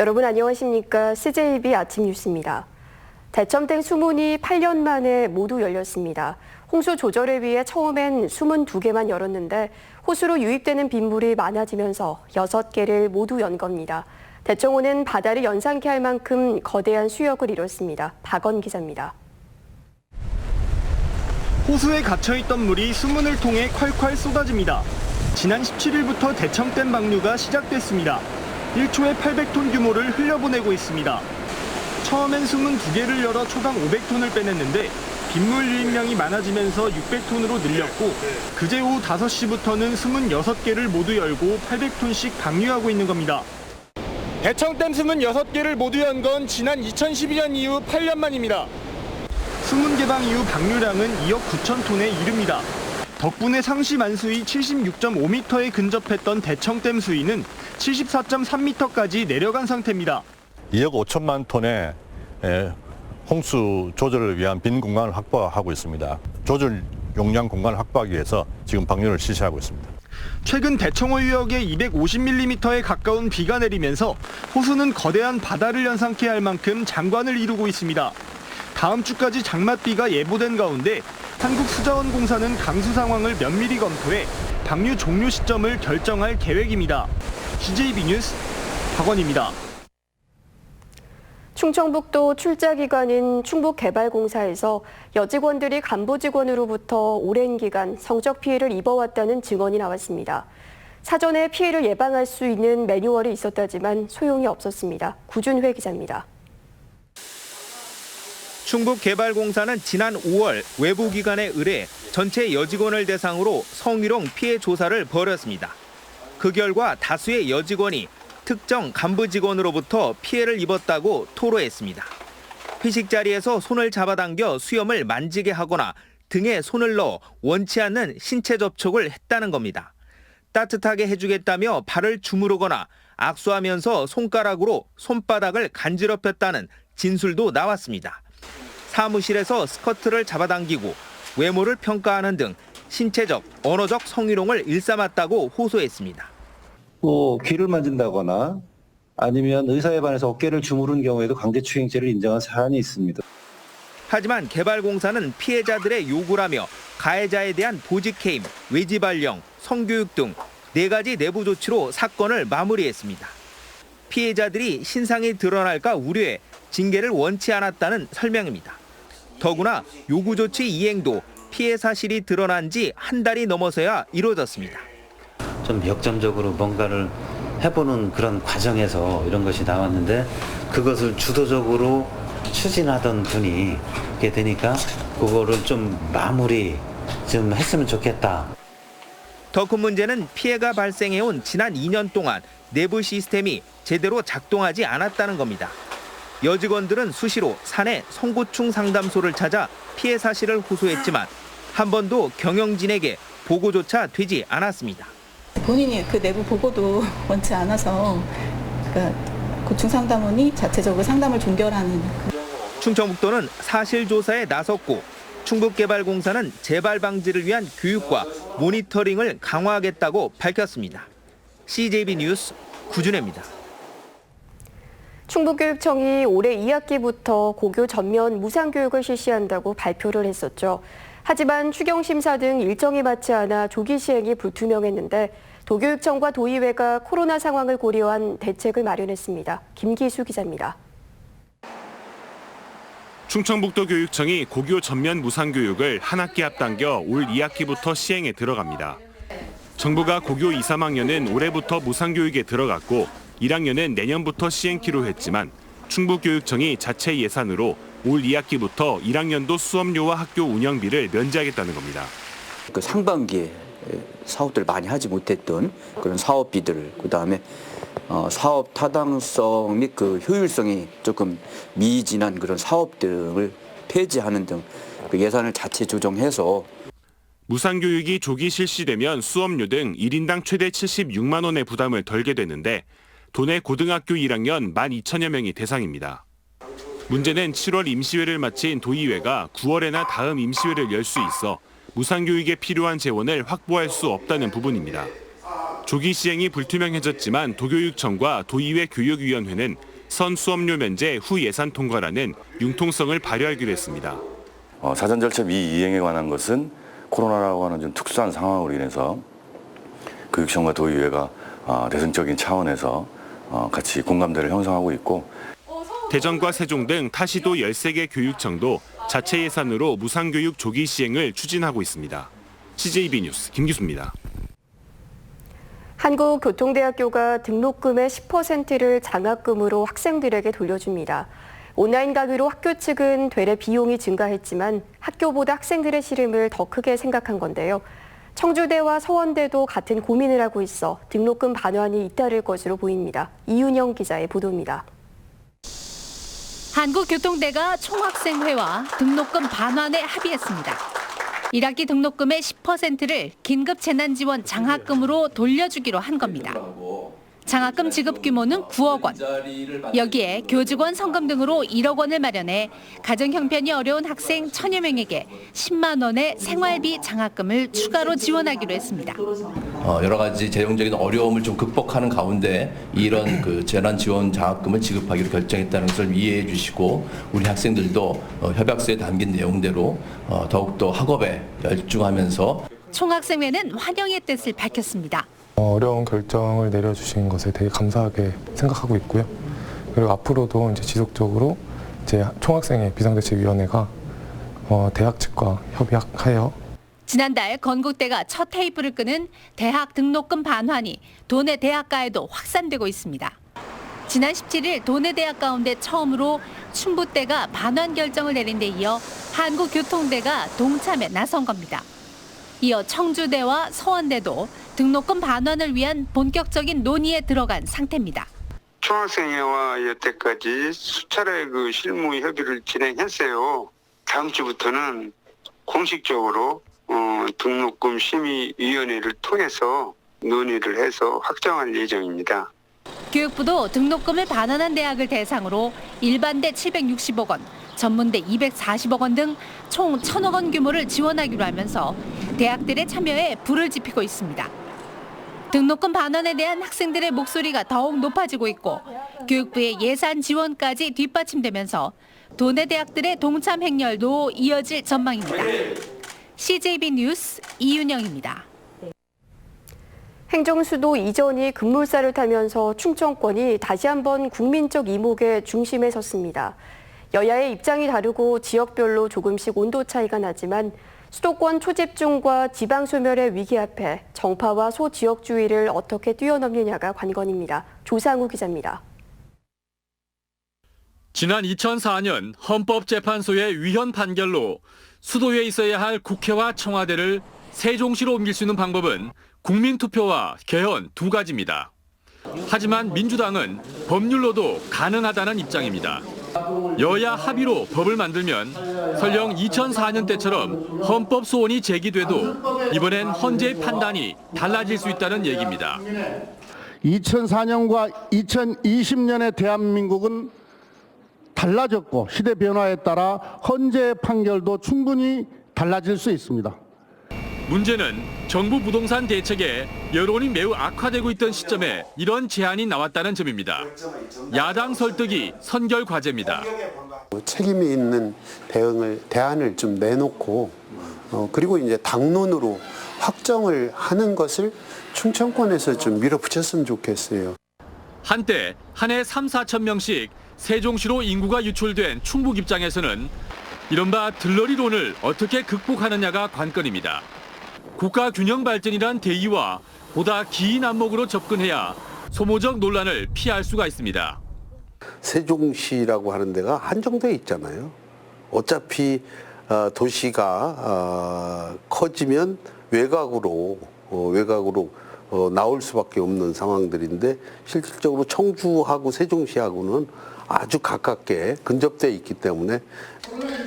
여러분 안녕하십니까? CJB 아침 뉴스입니다. 대첨댐 수문이 8년 만에 모두 열렸습니다. 홍수 조절을 위해 처음엔 수문 2개만 열었는데 호수로 유입되는 빗물이 많아지면서 6개를 모두 연 겁니다. 대청호는 바다를 연상케 할 만큼 거대한 수역을 이뤘습니다. 박원 기자입니다. 호수에 갇혀있던 물이 수문을 통해 콸콸 쏟아집니다. 지난 17일부터 대청댐 방류가 시작됐습니다. 1초에 800톤 규모를 흘려보내고 있습니다. 처음엔 수문 2개를 열어 초당 500톤을 빼냈는데 빗물 유입량이 많아지면서 600톤으로 늘렸고 그제 오후 5시부터는 수문 6개를 모두 열고 800톤씩 방류하고 있는 겁니다. 대청댐 수문 6개를 모두 연 건 지난 2012년 이후 8년 만입니다. 수문 개방 이후 방류량은 2억 9천 톤에 이릅니다. 덕분에 상시 만수위 76.5m에 근접했던 대청댐 수위는 74.3m까지 내려간 상태입니다. 2억 5천만 톤의 홍수 조절을 위한 빈 공간을 확보하고 있습니다. 조절 용량 공간을 확보하기 위해서 지금 방류를 실시하고 있습니다. 최근 대청호 유역에 250mm에 가까운 비가 내리면서 호수는 거대한 바다를 연상케 할 만큼 장관을 이루고 있습니다. 다음 주까지 장맛비가 예보된 가운데 한국수자원공사는 강수 상황을 면밀히 검토해 방류 종료 시점을 결정할 계획입니다. CJB 뉴스 박원입니다. 충청북도 출자기관인 충북개발공사에서 여직원들이 간부직원으로부터 오랜 기간 성적 피해를 입어왔다는 증언이 나왔습니다. 사전에 피해를 예방할 수 있는 매뉴얼이 있었다지만 소용이 없었습니다. 구준회 기자입니다. 충북개발공사는 지난 5월 외부 기관에 의뢰 전체 여직원을 대상으로 성희롱 피해 조사를 벌였습니다. 그 결과 다수의 여직원이 특정 간부 직원으로부터 피해를 입었다고 토로했습니다. 회식 자리에서 손을 잡아당겨 수염을 만지게 하거나 등에 손을 넣어 원치 않는 신체 접촉을 했다는 겁니다. 따뜻하게 해주겠다며 발을 주무르거나 악수하면서 손가락으로 손바닥을 간지럽혔다는 진술도 나왔습니다. 사무실에서 스커트를 잡아당기고 외모를 평가하는 등 신체적, 언어적 성희롱을 일삼았다고 호소했습니다. 귀를 만진다거나 아니면 의사에 반해서 어깨를 주무른 경우에도 강제추행죄를 인정한 사안이 있습니다. 하지만 개발공사는 피해자들의 요구라며 가해자에 대한 보직해임, 외지발령, 성교육 등 4가지 내부 조치로 사건을 마무리했습니다. 피해자들이 신상이 드러날까 우려해 징계를 원치 않았다는 설명입니다. 더구나 요구 조치 이행도 피해 사실이 드러난 지 한 달이 넘어서야 이루어졌습니다. 좀 역점적으로 뭔가를 해보는 그런 과정에서 이런 것이 나왔는데 그것을 주도적으로 추진하던 분이 그렇게 되니까 그거를 좀 마무리 좀 했으면 좋겠다. 더 큰 문제는 피해가 발생해온 지난 2년 동안 내부 시스템이 제대로 작동하지 않았다는 겁니다. 여직원들은 수시로 사내 성고충 상담소를 찾아 피해 사실을 호소했지만 한 번도 경영진에게 보고조차 되지 않았습니다. 본인이 그 내부 보고도 원치 않아서 고충상담원이 자체적으로 상담을 종결하는. 충청북도는 사실조사에 나섰고 충북개발공사는 재발 방지를 위한 교육과 모니터링을 강화하겠다고 밝혔습니다. CJB 뉴스 구준혜입니다. 충북교육청이 올해 2학기부터 고교 전면 무상교육을 실시한다고 발표를 했었죠. 하지만 추경심사 등 일정이 맞지 않아 조기 시행이 불투명했는데 도교육청과 도의회가 코로나 상황을 고려한 대책을 마련했습니다. 김기수 기자입니다. 충청북도 교육청이 고교 전면 무상교육을 한 학기 앞당겨 올 2학기부터 시행에 들어갑니다. 정부가 고교 2, 3학년은 올해부터 무상교육에 들어갔고 1학년은 내년부터 시행키로 했지만 충북교육청이 자체 예산으로 올 2학기부터 1학년도 수업료와 학교 운영비를 면제하겠다는 겁니다. 그 상반기에 사업들 많이 하지 못했던 그런 사업비들, 그다음에 사업 타당성 및 그 효율성이 조금 미진한 그런 사업 등을 폐지하는 등 그 예산을 자체 조정해서 무상교육이 조기 실시되면 수업료 등 1인당 최대 76만 원의 부담을 덜게 되는데 도내 고등학교 1학년 12,000여 명이 대상입니다. 문제는 7월 임시회를 마친 도의회가 9월에나 다음 임시회를 열 수 있어 무상교육에 필요한 재원을 확보할 수 없다는 부분입니다. 조기 시행이 불투명해졌지만 도교육청과 도의회 교육위원회는 선 수업료 면제 후 예산 통과라는 융통성을 발휘하기로 했습니다. 사전 절차 미이행에 관한 것은 코로나라고 하는 좀 특수한 상황으로 인해서 교육청과 도의회가 대승적인 차원에서 같이 공감대를 형성하고 있고, 대전과 세종 등 타시도 13개 교육청도 자체 예산으로 무상교육 조기 시행을 추진하고 있습니다. CJB 뉴스 김기수입니다. 한국교통대학교가 등록금의 10%를 장학금으로 학생들에게 돌려줍니다. 온라인 강의로 학교 측은 되레 비용이 증가했지만 학교보다 학생들의 시름을 더 크게 생각한 건데요. 청주대와 서원대도 같은 고민을 하고 있어 등록금 반환이 잇따를 것으로 보입니다. 이윤영 기자의 보도입니다. 한국교통대가 총학생회와 등록금 반환에 합의했습니다. 1학기 등록금의 10%를 긴급 재난지원 장학금으로 돌려주기로 한 겁니다. 장학금 지급 규모는 9억 원. 여기에 교직원 성금 등으로 1억 원을 마련해 가정 형편이 어려운 학생 1000여 명에게 10만 원의 생활비 장학금을 추가로 지원하기로 했습니다. 여러 가지 재정적인 어려움을 좀 극복하는 가운데 이런 재난 지원 장학금을 지급하기로 결정했다는 것을 이해해 주시고, 우리 학생들도 협약서에 담긴 내용대로 더욱더 학업에 열중하면서. 총학생회는 환영의 뜻을 밝혔습니다. 어려운 결정을 내려주신 것에 되게 감사하게 생각하고 있고요. 그리고 앞으로도 이제 지속적으로 이제 총학생회 비상대책위원회가 대학 측과 협의하여 지난달 건국대가 첫 테이프를 끄는 대학 등록금 반환이 도내 대학가에도 확산되고 있습니다. 지난 17일 도내 대학 가운데 처음으로 충북대가 반환 결정을 내린 데 이어 한국교통대가 동참에 나선 겁니다. 이어 청주대와 서원대도 등록금 반환을 위한 본격적인 논의에 들어간 상태입니다. 총학생회와 여태까지 수차례 실무 협의를 진행했어요. 다음 주부터는 공식적으로 등록금 심의위원회를 통해서 논의를 해서 확정할 예정입니다. 교육부도 등록금을 반환한 대학을 대상으로 일반대 760억 원, 전문대 240억 원 등 총 1,000억 원 규모를 지원하기로 하면서 대학들의 참여에 불을 지피고 있습니다. 등록금 반환에 대한 학생들의 목소리가 더욱 높아지고 있고 교육부의 예산 지원까지 뒷받침되면서 도내 대학들의 동참 행렬도 이어질 전망입니다. CJB 뉴스 이윤영입니다. 행정수도 이전이 급물살을 타면서 충청권이 다시 한번 국민적 이목의 중심에 섰습니다. 여야의 입장이 다르고 지역별로 조금씩 온도 차이가 나지만 수도권 초집중과 지방 소멸의 위기 앞에 정파와 소지역주의를 어떻게 뛰어넘느냐가 관건입니다. 조상우 기자입니다. 지난 2004년 헌법재판소의 위헌 판결로 수도에 있어야 할 국회와 청와대를 세종시로 옮길 수 있는 방법은 국민투표와 개헌 두 가지입니다. 하지만 민주당은 법률로도 가능하다는 입장입니다. 여야 합의로 법을 만들면 설령 2004년 때처럼 헌법 소원이 제기돼도 이번엔 헌재의 판단이 달라질 수 있다는 얘기입니다. 2004년과 2020년의 대한민국은 달라졌고 시대 변화에 따라 헌재의 판결도 충분히 달라질 수 있습니다. 문제는 정부 부동산 대책에 여론이 매우 악화되고 있던 시점에 이런 제안이 나왔다는 점입니다. 야당 설득이 선결 과제입니다. 책임이 있는 대안을 좀 내놓고 그리고 이제 당론으로 확정을 하는 것을 충청권에서 좀 밀어붙였으면 좋겠어요. 한때 한 해 3, 4천 명씩 세종시로 인구가 유출된 충북 입장에서는 이른바 들러리론을 어떻게 극복하느냐가 관건입니다. 국가 균형 발전이란 대의와 보다 긴 안목으로 접근해야 소모적 논란을 피할 수가 있습니다. 세종시라고 하는 데가 한정돼 있잖아요. 어차피 도시가 커지면 외곽으로 나올 수밖에 없는 상황들인데 실질적으로 청주하고 세종시하고는 아주 가깝게 근접돼 있기 때문에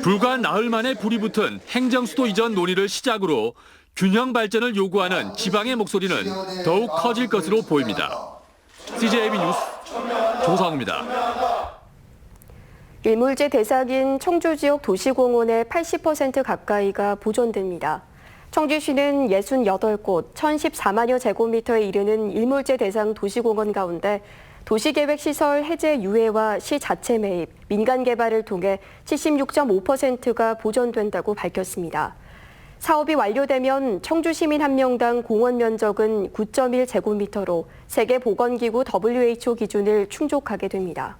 불과 나흘 만에 불이 붙은 행정수도 이전 논의를 시작으로 균형 발전을 요구하는 지방의 목소리는 더욱 커질 것으로 보입니다. CJB 뉴스 조상우입니다. 일몰제 대상인 청주 지역 도시공원의 80% 가까이가 보존됩니다. 청주시는 68곳 1,014만여 제곱미터에 이르는 일몰제 대상 도시공원 가운데 도시계획시설 해제 유예와 시 자체 매입, 민간 개발을 통해 76.5%가 보전된다고 밝혔습니다. 사업이 완료되면 청주 시민 1명당 공원 면적은 9.1제곱미터로 세계보건기구 WHO 기준을 충족하게 됩니다.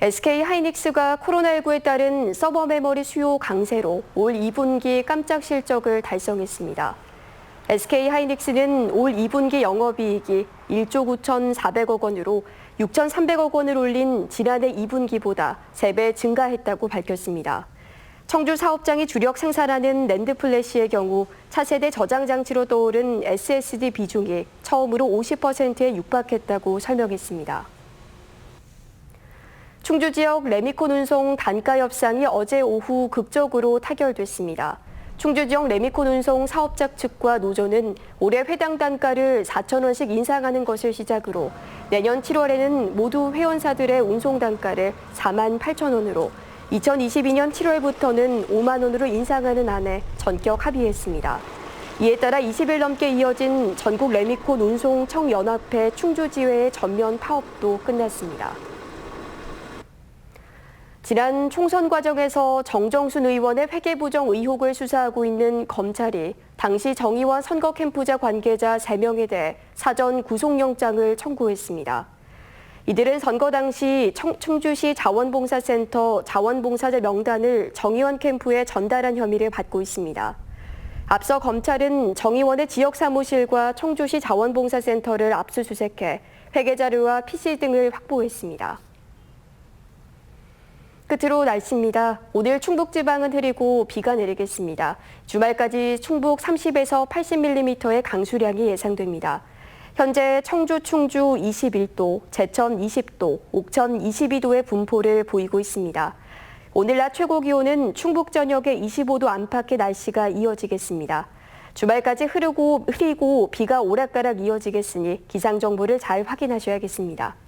SK하이닉스가 코로나19에 따른 서버 메모리 수요 강세로 올 2분기 깜짝 실적을 달성했습니다. SK하이닉스는 올 2분기 영업이익이 1조 9,400억 원으로 6,300억 원을 올린 지난해 2분기보다 3배 증가했다고 밝혔습니다. 청주 사업장이 주력 생산하는 낸드 플래시의 경우 차세대 저장 장치로 떠오른 SSD 비중이 처음으로 50%에 육박했다고 설명했습니다. 충주 지역 레미콘 운송 단가 협상이 어제 오후 극적으로 타결됐습니다. 충주 지역 레미콘 운송 사업자 측과 노조는 올해 회당 단가를 4,000원씩 인상하는 것을 시작으로 내년 7월에는 모두 회원사들의 운송 단가를 48,000원으로 2022년 7월부터는 5만 원으로 인상하는 안에 전격 합의했습니다. 이에 따라 20일 넘게 이어진 전국 레미콘 운송 청연합회 충주지회의 전면 파업도 끝났습니다. 지난 총선 과정에서 정정순 의원의 회계부정 의혹을 수사하고 있는 검찰이 당시 정의원 선거 캠프자 관계자 3명에 대해 사전 구속영장을 청구했습니다. 이들은 선거 당시 충주시 자원봉사센터 자원봉사자 명단을 정의원 캠프에 전달한 혐의를 받고 있습니다. 앞서 검찰은 정의원의 지역 사무실과 청주시 자원봉사센터를 압수수색해 회계자료와 PC 등을 확보했습니다. 끝으로 날씨입니다. 오늘 충북지방은 흐리고 비가 내리겠습니다. 주말까지 충북 30에서 80mm의 강수량이 예상됩니다. 현재 청주, 충주 21도, 제천 20도, 옥천 22도의 분포를 보이고 있습니다. 오늘 낮 최고 기온은 충북 전역에 25도 안팎의 날씨가 이어지겠습니다. 주말까지 흐리고 비가 오락가락 이어지겠으니 기상 정보를 잘 확인하셔야겠습니다.